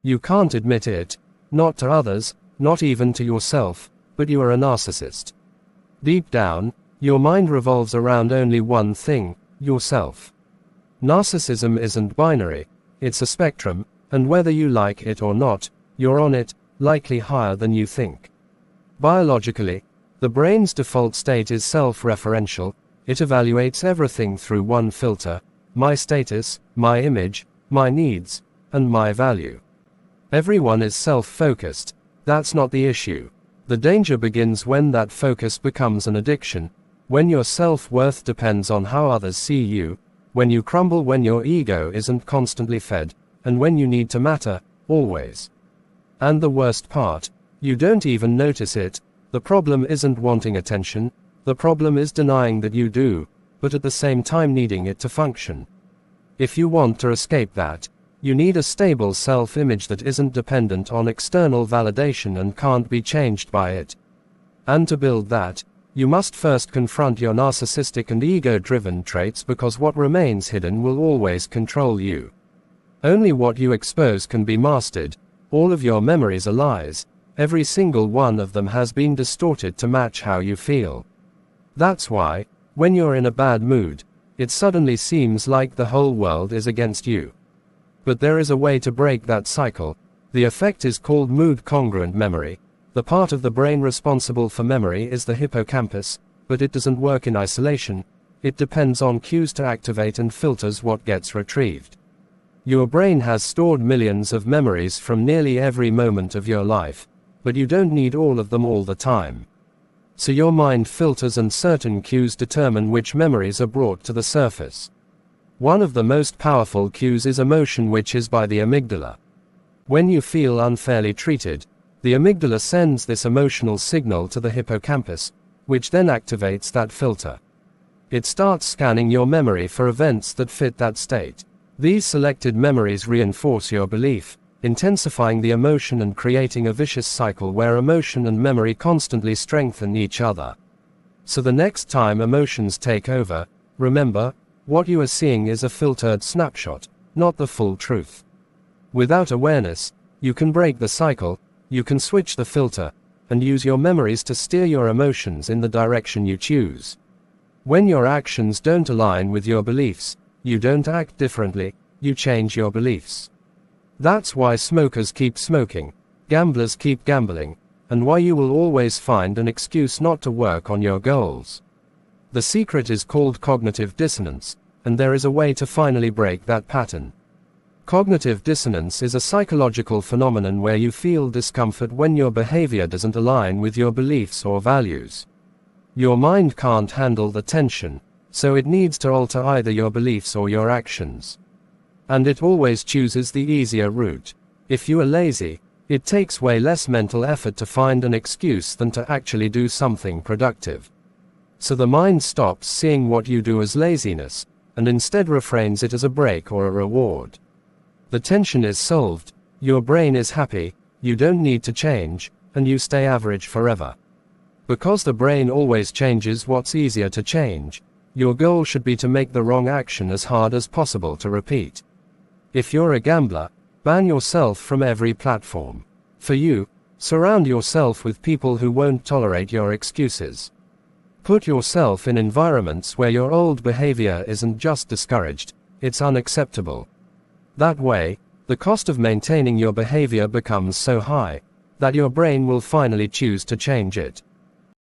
You can't admit it, not to others, not even to yourself, but you are a narcissist. Deep down, your mind revolves around only one thing, yourself. Narcissism isn't binary, it's a spectrum, and whether you like it or not, you're on it, likely higher than you think. Biologically, the brain's default state is self-referential. It evaluates everything through one filter: my status, my image, my needs, and my value. Everyone is self-focused. That's not the issue. The danger begins when that focus becomes an addiction, when your self-worth depends on how others see you, when you crumble when your ego isn't constantly fed, and when you need to matter, always. And the worst part, you don't even notice it. The problem isn't wanting attention, the problem is denying that you do, but at the same time needing it to function. If you want to escape that, you need a stable self-image that isn't dependent on external validation and can't be changed by it. And to build that, you must first confront your narcissistic and ego-driven traits, because what remains hidden will always control you. Only what you expose can be mastered. All of your memories are lies. Every single one of them has been distorted to match how you feel. That's why, when you're in a bad mood, it suddenly seems like the whole world is against you. But there is a way to break that cycle. The effect is called mood-congruent memory. The part of the brain responsible for memory is the hippocampus, but it doesn't work in isolation. It depends on cues to activate and filters what gets retrieved. Your brain has stored millions of memories from nearly every moment of your life, but you don't need all of them all the time. So your mind filters, and certain cues determine which memories are brought to the surface. One of the most powerful cues is emotion, which is by the amygdala. When you feel unfairly treated, the amygdala sends this emotional signal to the hippocampus, which then activates that filter. It starts scanning your memory for events that fit that state. These selected memories reinforce your belief, intensifying the emotion and creating a vicious cycle where emotion and memory constantly strengthen each other. So the next time emotions take over, remember, what you are seeing is a filtered snapshot, not the full truth. Without awareness, you can break the cycle, you can switch the filter, and use your memories to steer your emotions in the direction you choose. When your actions don't align with your beliefs, you don't act differently, you change your beliefs. That's why smokers keep smoking, gamblers keep gambling, and why you will always find an excuse not to work on your goals. The secret is called cognitive dissonance, and there is a way to finally break that pattern. Cognitive dissonance is a psychological phenomenon where you feel discomfort when your behavior doesn't align with your beliefs or values. Your mind can't handle the tension, so it needs to alter either your beliefs or your actions. And it always chooses the easier route. If you are lazy, it takes way less mental effort to find an excuse than to actually do something productive. So the mind stops seeing what you do as laziness, and instead reframes it as a break or a reward. The tension is solved, your brain is happy, you don't need to change, and you stay average forever. Because the brain always changes what's easier to change, your goal should be to make the wrong action as hard as possible to repeat. If you're a gambler, ban yourself from every platform. For you, surround yourself with people who won't tolerate your excuses. Put yourself in environments where your old behavior isn't just discouraged, it's unacceptable. That way, the cost of maintaining your behavior becomes so high that your brain will finally choose to change it.